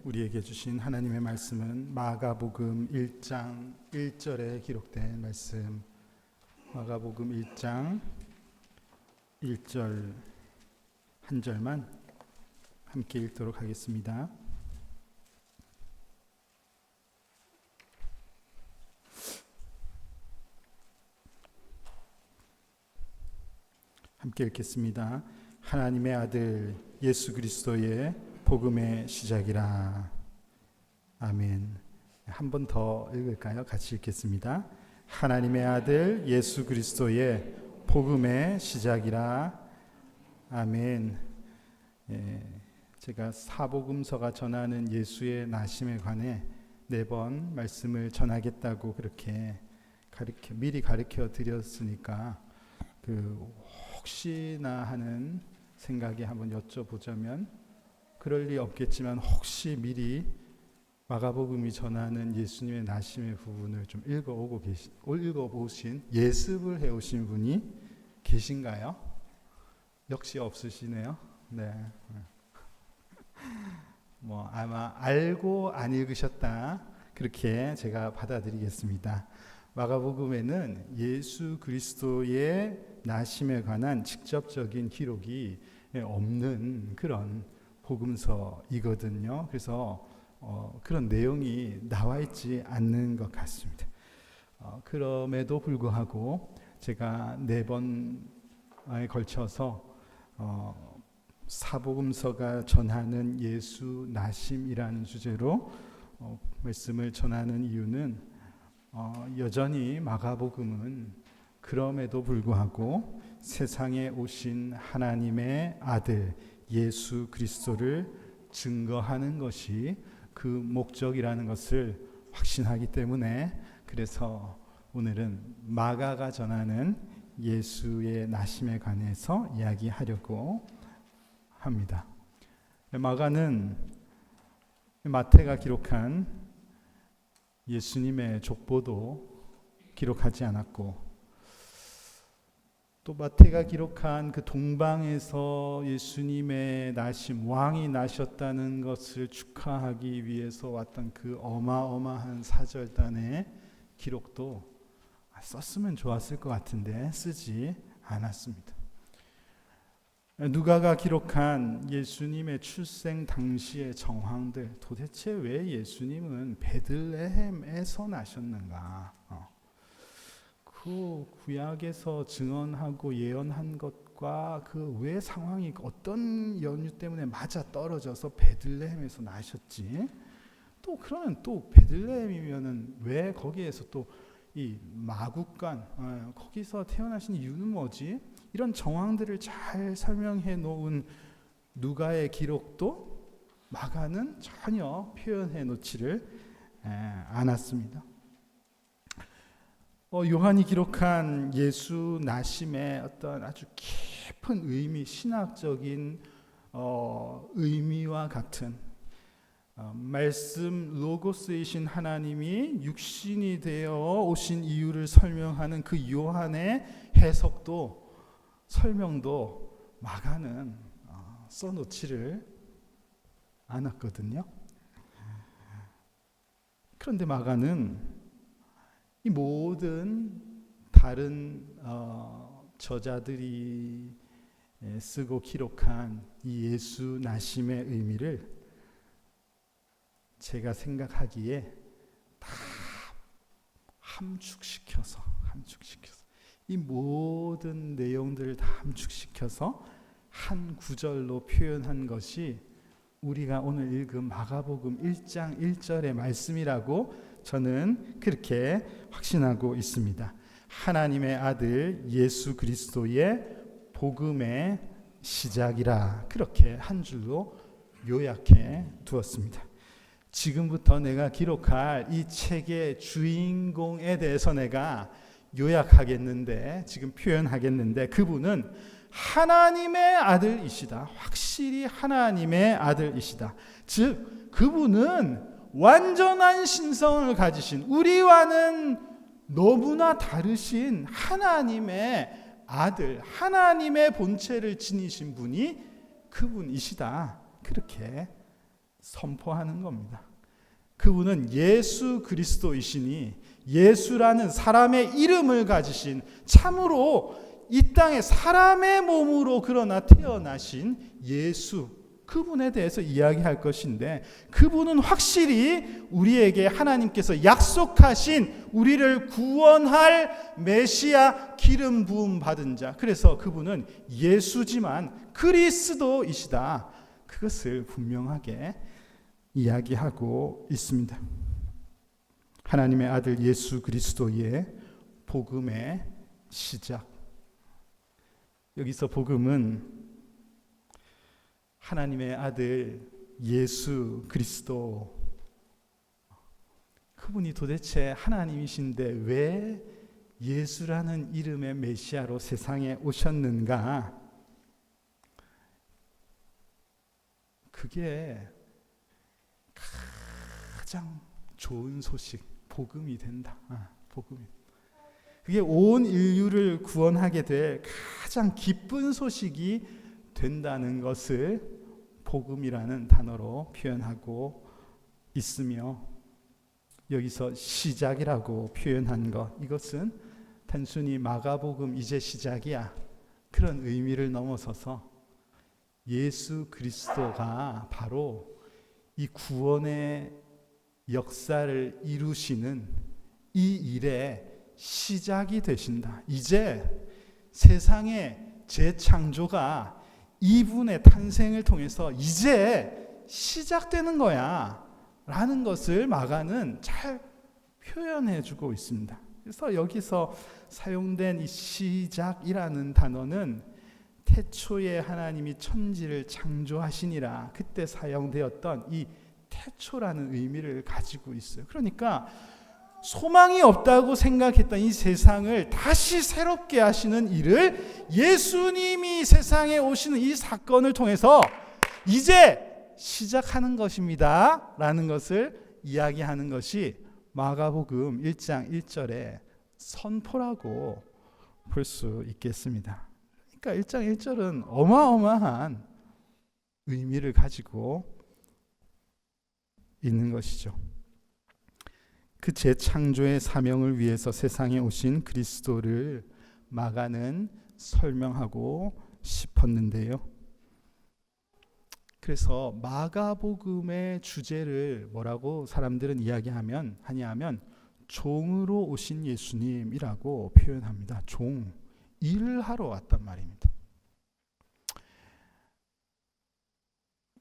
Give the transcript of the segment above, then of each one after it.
우리에게 주신 하나님의 말씀은 마가복음 1장 1절에 기록된 말씀, 마가복음 1장 1절 한 절만 함께 읽도록 하겠습니다. 함께 읽겠습니다. 하나님의 아들 예수 그리스도의 복음의 시작이라. 아멘. 한 번 더 읽을까요? 같이 읽겠습니다. 하나님의 아들 예수 그리스도의 복음의 시작이라. 아멘. 제가 사복음서가 전하는 예수의 나심에 관해 4번 말씀을 전하겠다고 그렇게 미리 가르쳐 드렸으니까 혹시나 하는 생각에 한번 여쭤보자면, 그럴 리 없겠지만 혹시 미리 마가복음이 전하는 예수님의 나심의 부분을 좀 읽어보신, 예습을 해오신 분이 계신가요? 역시 없으시네요. 네. 아마 알고 안 읽으셨다, 그렇게 제가 받아들이겠습니다. 마가복음에는 예수 그리스도의 나심에 관한 직접적인 기록이 없는 그런 복음서이거든요. 그래서 그런 내용이 나와 있지 않는 것 같습니다. 그럼에도 불구하고 제가 4번에 걸쳐서 사복음서가 전하는 예수 나심이라는 주제로 말씀을 전하는 이유는, 여전히 마가복음은 그럼에도 불구하고 세상에 오신 하나님의 아들 예수 그리스도를 증거하는 것이 그 목적이라는 것을 확신하기 때문에, 그래서 오늘은 마가가 전하는 예수의 나심에 관해서 이야기하려고 합니다. 마가는 마태가 기록한 예수님의 족보도 기록하지 않았고, 또 마태가 기록한 그 동방에서 예수님의 나심, 왕이 나셨다는 것을 축하하기 위해서 왔던 그 어마어마한 사절단의 기록도 썼으면 좋았을 것 같은데 쓰지 않았습니다. 누가가 기록한 예수님의 출생 당시의 정황들, 도대체 왜 예수님은 베들레헴에서 나셨는가? 그 구약에서 증언하고 예언한 것과 그 왜 상황이 어떤 연유 때문에 맞아 떨어져서 베들레헴에서 나셨지? 또 그러면 또 베들레헴이면은 왜 거기에서 또 이 마국간 거기서 태어나신 이유는 뭐지? 이런 정황들을 잘 설명해 놓은 누가의 기록도 마가는 전혀 표현해 놓지를 않았습니다. 요한이 기록한 예수 나심의 어떤 아주 깊은 의미, 신학적인 의미와 같은 말씀 로고스이신 하나님이 육신이 되어 오신 이유를 설명하는 그 요한의 해석도 설명도 마가는 써놓지를 않았거든요. 그런데 마가는 이 모든 다른 저자들이 쓰고 기록한 이 예수 나심의 의미를 제가 생각하기에 다 함축시켜서 이 모든 내용들을 다 함축시켜서 한 구절로 표현한 것이 우리가 오늘 읽은 마가복음 1장 1절의 말씀이라고 저는 그렇게 확신하고 있습니다. 하나님의 아들 예수 그리스도의 복음의 시작이라, 그렇게 한 줄로 요약해 두었습니다. 지금부터 내가 기록할 이 책의 주인공에 대해서 내가 요약하겠는데, 지금 표현하겠는데, 그분은 하나님의 아들이시다. 확실히 하나님의 아들이시다. 즉 그분은 완전한 신성을 가지신, 우리와는 너무나 다르신 하나님의 아들, 하나님의 본체를 지니신 분이 그분이시다. 그렇게 선포하는 겁니다. 그분은 예수 그리스도이시니 예수라는 사람의 이름을 가지신 참으로 이 땅에 사람의 몸으로 그러나 태어나신 예수, 그분에 대해서 이야기할 것인데, 그분은 확실히 우리에게 하나님께서 약속하신 우리를 구원할 메시아 기름 부음 받은 자, 그래서 그분은 예수지만 그리스도이시다, 그것을 분명하게 이야기하고 있습니다. 하나님의 아들 예수 그리스도의 복음의 시작. 여기서 복음은 하나님의 아들 예수 그리스도, 그분이 도대체 하나님이신데 왜 예수라는 이름의 메시아로 세상에 오셨는가? 그게 가장 좋은 소식, 복음이 된다. 복음이. 그게 온 인류를 구원하게 될 가장 기쁜 소식이 된다는 것을 복음이라는 단어로 표현하고 있으며, 여기서 시작이라고 표현한 것, 이것은 단순히 마가복음 이제 시작이야 그런 의미를 넘어서서 예수 그리스도가 바로 이 구원의 역사를 이루시는 이 일의 시작이 되신다. 이제 세상의 재창조가 이분의 탄생을 통해서 이제 시작되는 거야 라는 것을 마가는 잘 표현해 주고 있습니다. 그래서 여기서 사용된 이 시작이라는 단어는 태초에 하나님이 천지를 창조하시니라 그때 사용되었던 이 태초라는 의미를 가지고 있어요. 그러니까 소망이 없다고 생각했던 이 세상을 다시 새롭게 하시는 일을 예수님이 세상에 오시는 이 사건을 통해서 이제 시작하는 것입니다 라는 것을 이야기하는 것이 마가복음 1장 1절의 선포라고 볼 수 있겠습니다. 그러니까 1장 1절은 어마어마한 의미를 가지고 있는 것이죠. 그 재창조의 사명을 위해서 세상에 오신 그리스도를 마가는 설명하고 싶었는데요. 그래서 마가복음의 주제를 뭐라고 사람들은 하냐면 종으로 오신 예수님이라고 표현합니다. 종, 일하러 왔단 말입니다.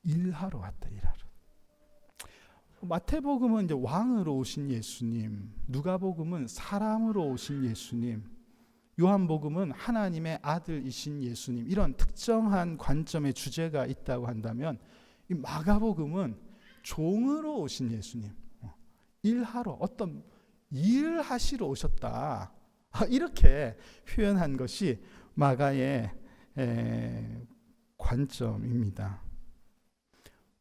일하러 왔다, 일하러. 마태복음은 이제 왕으로 오신 예수님, 누가복음은 사람으로 오신 예수님, 요한복음은 하나님의 아들이신 예수님, 이런 특정한 관점의 주제가 있다고 한다면 이 마가복음은 종으로 오신 예수님, 일하러, 어떤 일을 하시러 오셨다, 이렇게 표현한 것이 마가의 관점입니다.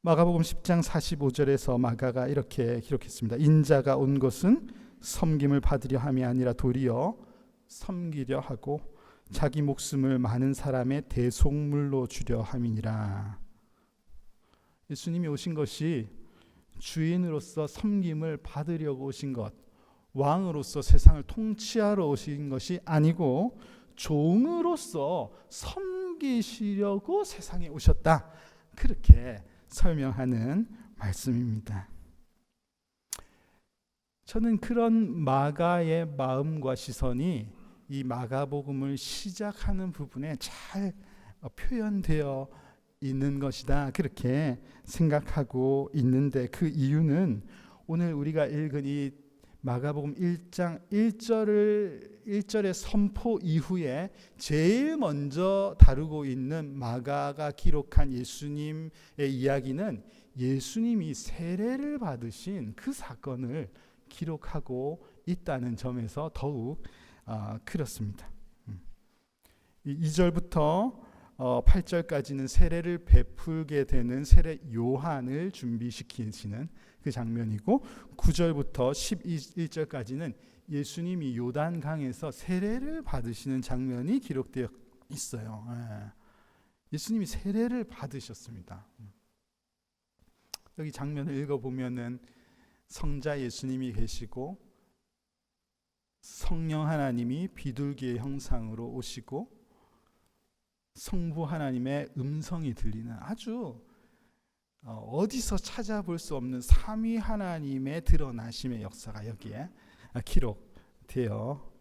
마가복음 10장 45절에서 마가가 이렇게 기록했습니다. 인자가 온 것은 섬김을 받으려 함이 아니라 도리어 섬기려 하고 자기 목숨을 많은 사람의 대속물로 주려 함이니라. 예수님이 오신 것이 주인으로서 섬김을 받으려고 오신 것, 왕으로서 세상을 통치하러 오신 것이 아니고 종으로서 섬기시려고 세상에 오셨다, 그렇게 설명하는 말씀입니다. 저는 그런 마가의 마음과 시선이 이 마가복음을 시작하는 부분에 잘 표현되어 있는 것이다, 그렇게 생각하고 있는데, 그 이유는 오늘 우리가 읽은 이 마가복음 1장 1절의 선포 이후에 제일 먼저 다루고 있는 마가가 기록한 예수님의 이야기는 예수님이 세례를 받으신 그 사건을 기록하고 있다는 점에서 더욱 그렇습니다. 2절부터 8절까지는 세례를 베풀게 되는 세례 요한을 준비시키시는 그 장면이고, 9절부터 11절까지는 예수님이 요단강에서 세례를 받으시는 장면이 기록되어 있어요. 예수님이 세례를 받으셨습니다. 여기 장면을 읽어보면은 성자 예수님이 계시고 성령 하나님이 비둘기의 형상으로 오시고 성부 하나님의 음성이 들리는 아주 어디서 찾아볼 수 없는 삼위 하나님의 드러나심의 역사가 여기에 기록되어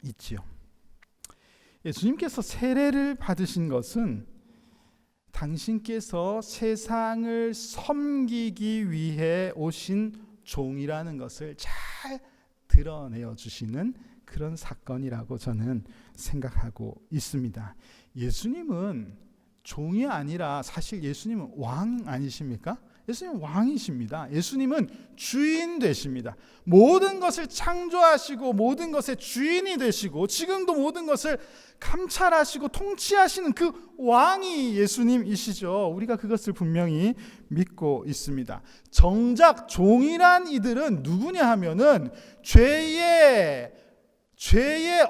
있지요. 예수님께서 세례를 받으신 것은 당신께서 세상을 섬기기 위해 오신 종이라는 것을 잘 드러내어 주시는 그런 사건이라고 저는 생각하고 있습니다. 예수님은 종이 아니라 사실 예수님은 왕 아니십니까? 예수님은 왕이십니다. 예수님은 주인 되십니다. 모든 것을 창조하시고 모든 것의 주인이 되시고 지금도 모든 것을 감찰하시고 통치하시는 그 왕이 예수님이시죠. 우리가 그것을 분명히 믿고 있습니다. 정작 종이란 이들은 누구냐 하면은 죄에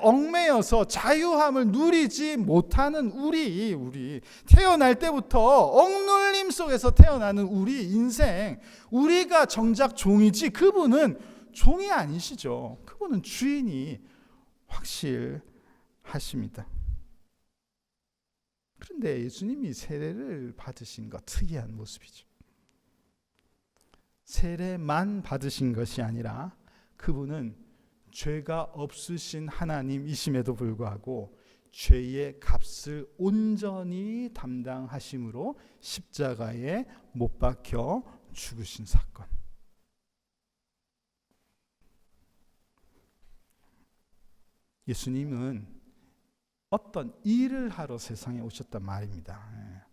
얽매여서 자유함을 누리지 못하는 우리 태어날 때부터 억눌림 속에서 태어나는 우리 인생, 우리가 정작 종이지 그분은 종이 아니시죠. 그분은 주인이 확실하십니다. 그런데 예수님이 세례를 받으신 것 특이한 모습이죠. 세례만 받으신 것이 아니라 그분은 죄가 없으신 하나님이심에도 불구하고 죄의 값을 온전히 담당하심으로 십자가에 못 박혀 죽으신 사건. 예수님은 어떤 일을 하러 세상에 오셨단 말입니다.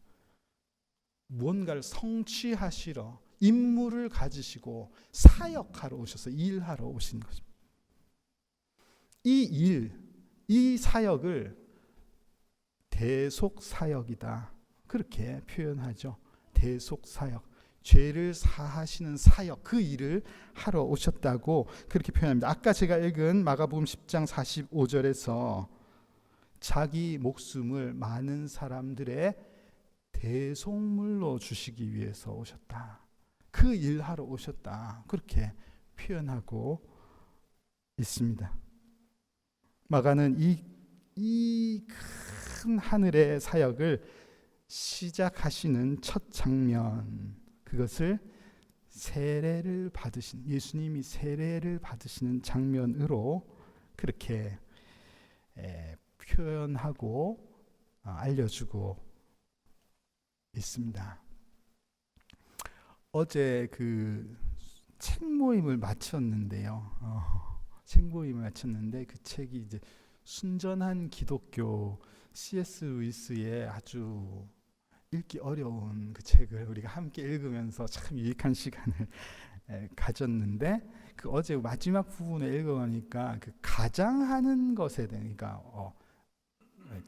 무언가를 성취하시러 임무를 가지시고 사역하러 오셔서 일하러 오신 것입니다. 이 사역을 대속사역이다. 그렇게 표현하죠. 대속사역. 죄를 사하시는 사역, 그 일을 하러 오셨다고 그렇게 표현합니다. 아까 제가 읽은 마가복음 10장 45절에서 자기 목숨을 많은 사람들의 대속물로 주시기 위해서 오셨다. 그 일하러 오셨다. 그렇게 표현하고 있습니다. 마가는 이 큰 하늘의 사역을 시작하시는 첫 장면, 그것을 세례를 받으신, 예수님이 세례를 받으시는 장면으로 그렇게 표현하고 알려주고 있습니다. 어제 그 책 모임을 마쳤는데요. 그 책이 이제 순전한 기독교, C.S. 루이스의 아주 읽기 어려운 그 책을 우리가 함께 읽으면서 참 유익한 시간을 가졌는데, 그 어제 마지막 부분에 읽어보니까 그 가장하는 것에 대한, 그러니까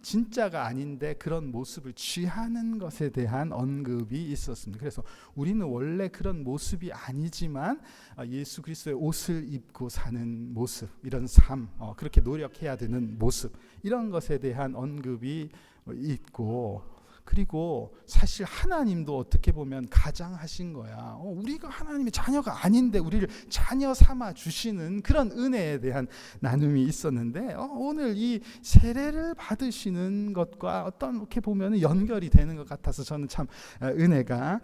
진짜가 아닌데 그런 모습을 취하는 것에 대한 언급이 있었습니다. 그래서 우리는 원래 그런 모습이 아니지만 예수 그리스도의 옷을 입고 사는 모습, 이런 삶, 그렇게 노력해야 되는 모습, 이런 것에 대한 언급이 있고, 그리고 사실 하나님도 어떻게 보면 가장하신 거야. 우리가 하나님의 자녀가 아닌데 우리를 자녀 삼아 주시는 그런 은혜에 대한 나눔이 있었는데, 오늘 이 세례를 받으시는 것과 어떻게 보면 연결이 되는 것 같아서 저는 참 은혜가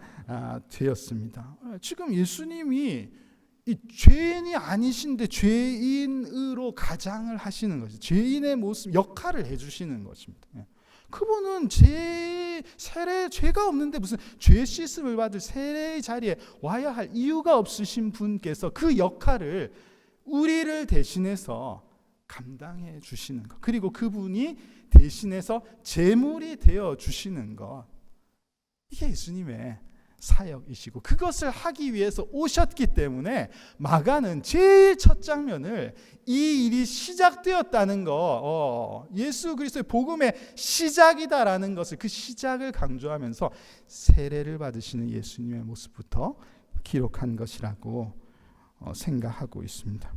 되었습니다. 지금 예수님이 이 죄인이 아니신데 죄인으로 가장을 하시는 것이, 죄인의 모습, 역할을 해주시는 것입니다. 그분은 죄가 없는데 무슨 죄 씻음을 받을 세례의 자리에 와야 할 이유가 없으신 분께서 그 역할을 우리를 대신해서 감당해 주시는 것, 그리고 그분이 대신해서 제물이 되어 주시는 것, 이게 예수님의 사역이시고 그것을 하기 위해서 오셨기 때문에 마가는 제일 첫 장면을 이 일이 시작되었다는 거, 예수 그리스도의 복음의 시작이다라는 것을, 그 시작을 강조하면서 세례를 받으시는 예수님의 모습부터 기록한 것이라고 생각하고 있습니다.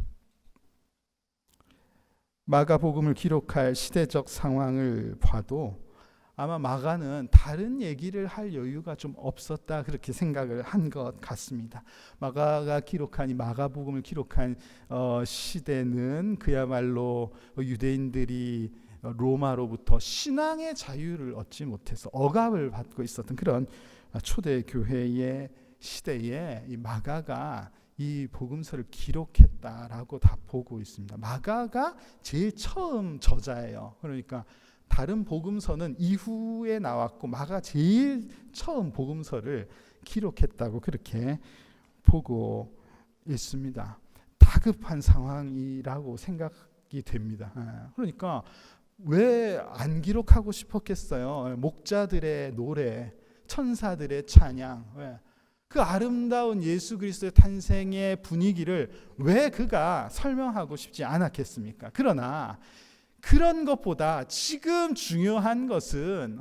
마가복음을 기록할 시대적 상황을 봐도 아마 마가는 다른 얘기를 할 여유가 좀 없었다 그렇게 생각을 한 것 같습니다. 마가가 기록한 이 마가복음을 기록한 시대는 그야말로 유대인들이 로마로부터 신앙의 자유를 얻지 못해서 억압을 받고 있었던 그런 초대 교회의 시대에 이 마가가 이 복음서를 기록했다라고 다 보고 있습니다. 마가가 제일 처음 저자예요. 그러니까 다른 복음서는 이후에 나왔고 마가 제일 처음 복음서를 기록했다고 그렇게 보고 있습니다. 다급한 상황이라고 생각이 됩니다. 그러니까 왜 안 기록하고 싶었겠어요? 목자들의 노래, 천사들의 찬양, 그 아름다운 예수 그리스도의 탄생의 분위기를 왜 그가 설명하고 싶지 않았겠습니까? 그러나 그런 것보다 지금 중요한 것은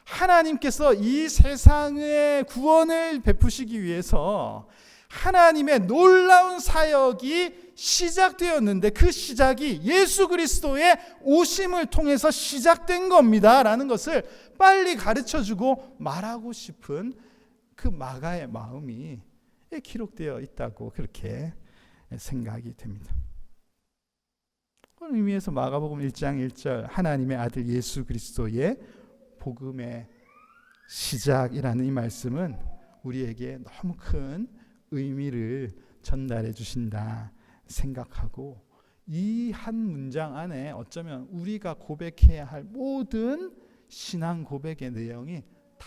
하나님께서 이 세상의 구원을 베푸시기 위해서 하나님의 놀라운 사역이 시작되었는데 그 시작이 예수 그리스도의 오심을 통해서 시작된 겁니다 라는 것을 빨리 가르쳐주고 말하고 싶은 그 마가의 마음이 기록되어 있다고 그렇게 생각이 됩니다. 그런 의미에서 마가복음 1장 1절 하나님의 아들 예수 그리스도의 복음의 시작이라는 이 말씀은 우리에게 너무 큰 의미를 전달해 주신다 생각하고 이 한 문장 안에 어쩌면 우리가 고백해야 할 모든 신앙 고백의 내용이 다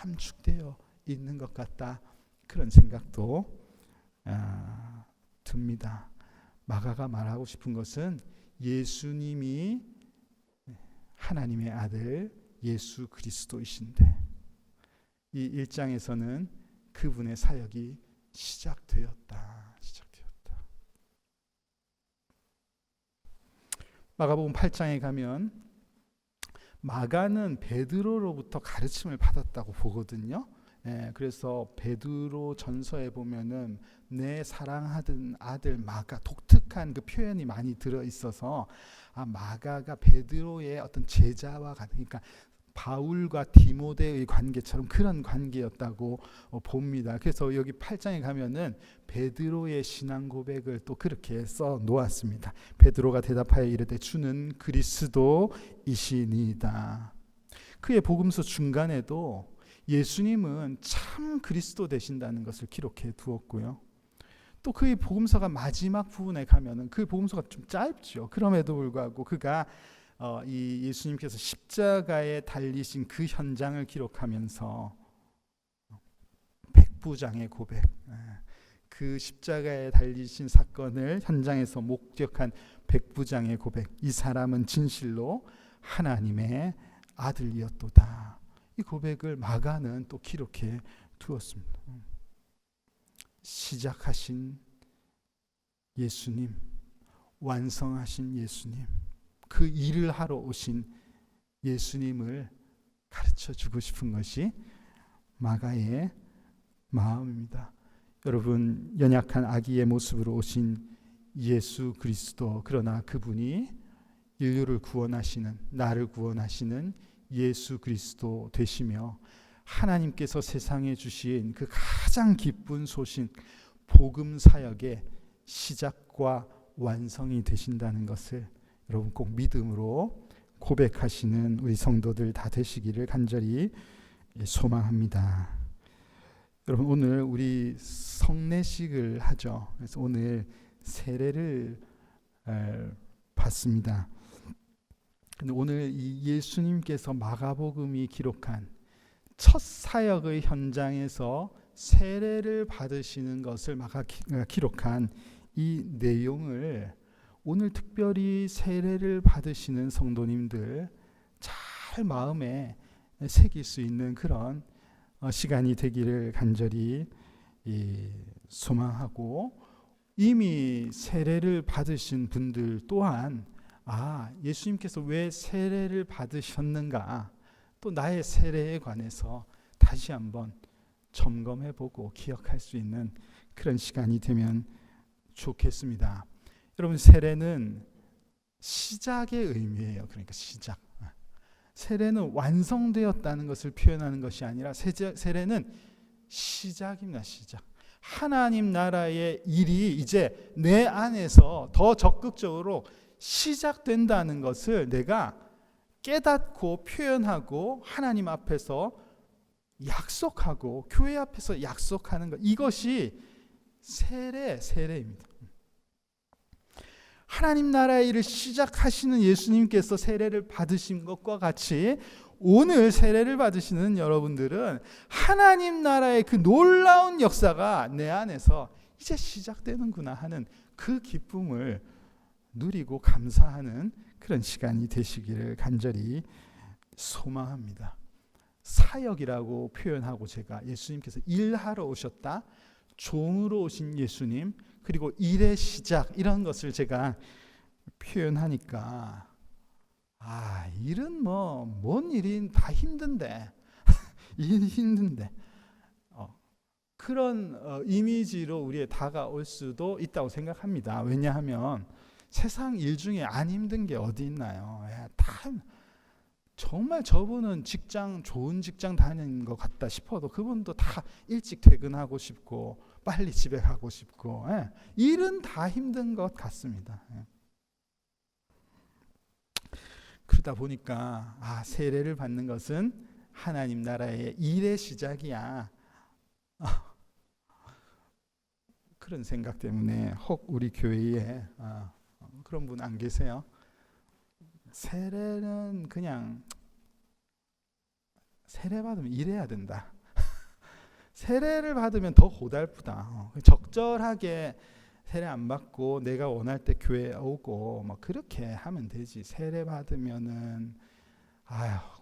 함축되어 있는 것 같다 그런 생각도 듭니다. 마가가 말하고 싶은 것은 예수님이 하나님의 아들 예수 그리스도이신데 이 1장에서는 그분의 사역이 시작되었다. 마가복음 8장에 가면 마가는 베드로로부터 가르침을 받았다고 보거든요. 그래서 베드로 전서에 보면은 내 사랑하던 아들 마가 독특한 그 표현이 많이 들어 있어서 마가가 베드로의 어떤 제자와 같은 그러니까 바울과 디모데의 관계처럼 그런 관계였다고 봅니다. 그래서 여기 8장에 가면은 베드로의 신앙 고백을 또 그렇게 써 놓았습니다. 베드로가 대답하여 이르되 주는 그리스도이시니이다. 그의 복음서 중간에도 예수님은 참 그리스도 되신다는 것을 기록해 두었고요. 또 그의 복음서가 마지막 부분에 가면은 그 복음서가 좀 짧죠. 그럼에도 불구하고 그가 이 예수님께서 십자가에 달리신 그 현장을 기록하면서 백부장의 고백, 그 십자가에 달리신 사건을 현장에서 목격한 백부장의 고백, 이 사람은 진실로 하나님의 아들이었도다. 이 고백을 마가는 또 기록해 두었습니다. 시작하신 예수님, 완성하신 예수님, 그 일을 하러 오신 예수님을 가르쳐 주고 싶은 것이 마가의 마음입니다. 여러분, 연약한 아기의 모습으로 오신 예수 그리스도, 그러나 그분이 인류를 구원하시는, 나를 구원하시는 예수 그리스도 되시며 하나님께서 세상에 주신 그 가장 기쁜 소식 복음 사역의 시작과 완성이 되신다는 것을 여러분 꼭 믿음으로 고백하시는 우리 성도들 다 되시기를 간절히 소망합니다. 여러분, 오늘 우리 성례식을 하죠. 그래서 오늘 세례를 받습니다. 근데 오늘 이 예수님께서 마가복음이 기록한 첫 사역의 현장에서 세례를 받으시는 것을 마가가 기록한 이 내용을 오늘 특별히 세례를 받으시는 성도님들 잘 마음에 새길 수 있는 그런 시간이 되기를 간절히 소망하고, 이미 세례를 받으신 분들 또한 예수님께서 왜 세례를 받으셨는가, 또 나의 세례에 관해서 다시 한번 점검해보고 기억할 수 있는 그런 시간이 되면 좋겠습니다. 여러분, 세례는 시작의 의미예요. 그러니까 시작. 세례는 완성되었다는 것을 표현하는 것이 아니라 세례는 시작입니다. 시작. 하나님 나라의 일이 이제 내 안에서 더 적극적으로 시작된다는 것을 내가 깨닫고 표현하고 하나님 앞에서 약속하고 교회 앞에서 약속하는 것, 이것이 세례입니다. 하나님 나라의 일을 시작하시는 예수님께서 세례를 받으신 것과 같이 오늘 세례를 받으시는 여러분들은 하나님 나라의 그 놀라운 역사가 내 안에서 이제 시작되는구나 하는 그 기쁨을 누리고 감사하는 그런 시간이 되시기를 간절히 소망합니다. 사역이라고 표현하고 제가 예수님께서 일하러 오셨다, 종으로 오신 예수님, 그리고 일의 시작, 이런 것을 제가 표현하니까 일은 뭔 일인 다 힘든데 일 힘든데 그런 이미지로 우리에 다가올 수도 있다고 생각합니다. 왜냐하면 세상 일 중에 안 힘든 게 어디 있나요? 다 정말 저분은 좋은 직장 다니는 것 같다 싶어도 그분도 다 일찍 퇴근하고 싶고 빨리 집에 가고 싶고, 일은 다 힘든 것 같습니다. 그러다 보니까 세례를 받는 것은 하나님 나라의 일의 시작이야. 그런 생각 때문에 혹 우리 교회에 그런 분 안 계세요? 세례는 그냥 세례 받으면 일해야 된다. 세례를 받으면 더 고달프다. 적절하게 세례 안 받고 내가 원할 때 교회 오고 그렇게 하면 되지. 세례 받으면은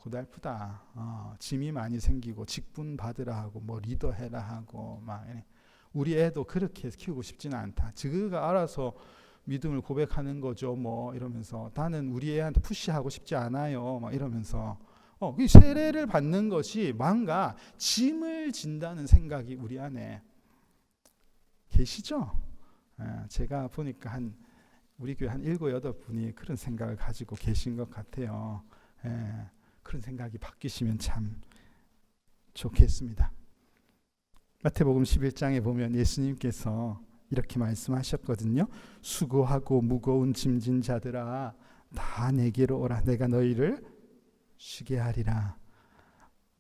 고달프다. 짐이 많이 생기고 직분 받으라 하고 리더 해라 하고 우리 애도 그렇게 키우고 싶지는 않다. 지그가 알아서 믿음을 고백하는 거죠. 이러면서 나는 우리 애한테 푸시하고 싶지 않아요. 이러면서 이 세례를 받는 것이 뭔가 짐을 진다는 생각이 우리 안에 계시죠? 제가 보니까 우리 교회 한 7, 8분이 그런 생각을 가지고 계신 것 같아요. 그런 생각이 바뀌시면 참 좋겠습니다. 마태복음 11장에 보면 예수님께서 이렇게 말씀하셨거든요. 수고하고 무거운 짐진 자들아 다 내게로 오라. 내가 너희를 쉬게 하리라.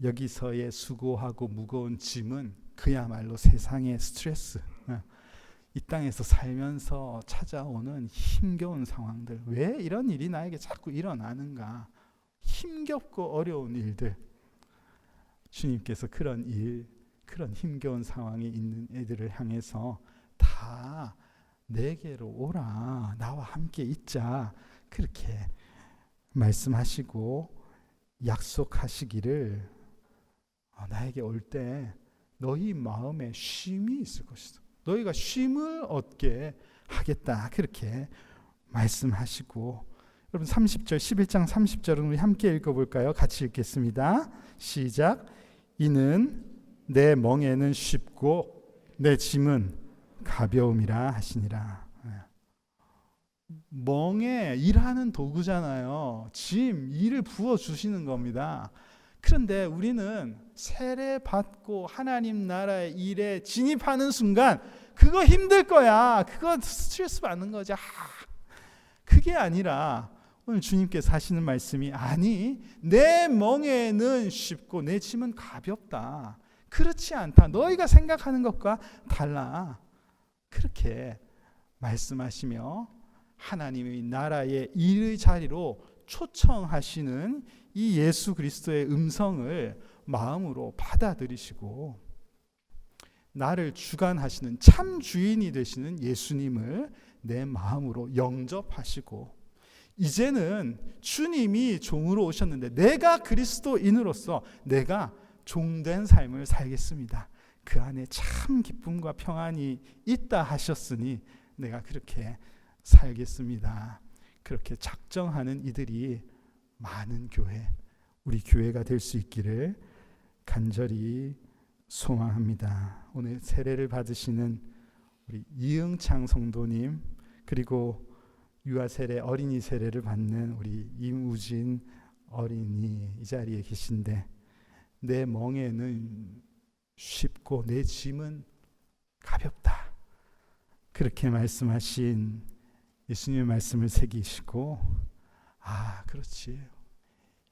여기서의 수고하고 무거운 짐은 그야말로 세상의 스트레스, 이 땅에서 살면서 찾아오는 힘겨운 상황들. 왜 이런 일이 나에게 자꾸 일어나는가? 힘겹고 어려운 일들. 주님께서 그런 힘겨운 상황에 있는 애들을 향해서 다 내게로 오라. 나와 함께 있자. 그렇게 말씀하시고 약속하시기를 나에게 올 때 너희 마음에 쉼이 있을 것이다. 너희가 쉼을 얻게 하겠다. 그렇게 말씀하시고, 여러분 30절 11장 30절은 우리 함께 읽어볼까요? 같이 읽겠습니다. 시작. 이는 내 멍에는 쉽고 내 짐은 가벼움이라 하시니라. 멍에 일하는 도구잖아요. 일을 부어주시는 겁니다. 그런데 우리는 세례 받고 하나님 나라의 일에 진입하는 순간 그거 힘들 거야. 그거 스트레스 받는 거지. 그게 아니라 오늘 주님께서 하시는 말씀이 내 멍에는 쉽고 내 짐은 가볍다. 그렇지 않다. 너희가 생각하는 것과 달라. 그렇게 말씀하시며 하나님의 나라의 일의 자리로 초청하시는 이 예수 그리스도의 음성을 마음으로 받아들이시고 나를 주관하시는 참 주인이 되시는 예수님을 내 마음으로 영접하시고 이제는 주님이 종으로 오셨는데 내가 그리스도인으로서 내가 종된 삶을 살겠습니다. 그 안에 참 기쁨과 평안이 있다 하셨으니 내가 그렇게 살겠습니다. 그렇게 작정하는 이들이 많은 교회, 우리 교회가 될 수 있기를 간절히 소망합니다. 오늘 세례를 받으시는 우리 이응창 성도님, 그리고 유아 세례, 어린이 세례를 받는 우리 임우진 어린이 이 자리에 계신데 내 멍에는 쉽고 내 짐은 가볍다. 그렇게 말씀하신 예수님의 말씀을 새기시고 그렇지.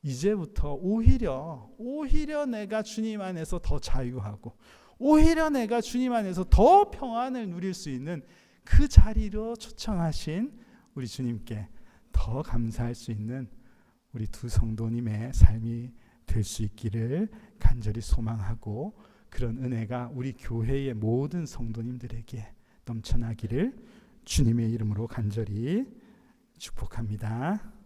이제부터 오히려 내가 주님 안에서 더 자유하고 오히려 내가 주님 안에서 더 평안을 누릴 수 있는 그 자리로 초청하신 우리 주님께 더 감사할 수 있는 우리 두 성도님의 삶이 될 수 있기를 간절히 소망하고 그런 은혜가 우리 교회의 모든 성도님들에게 넘쳐나기를 주님의 이름으로 간절히 축복합니다.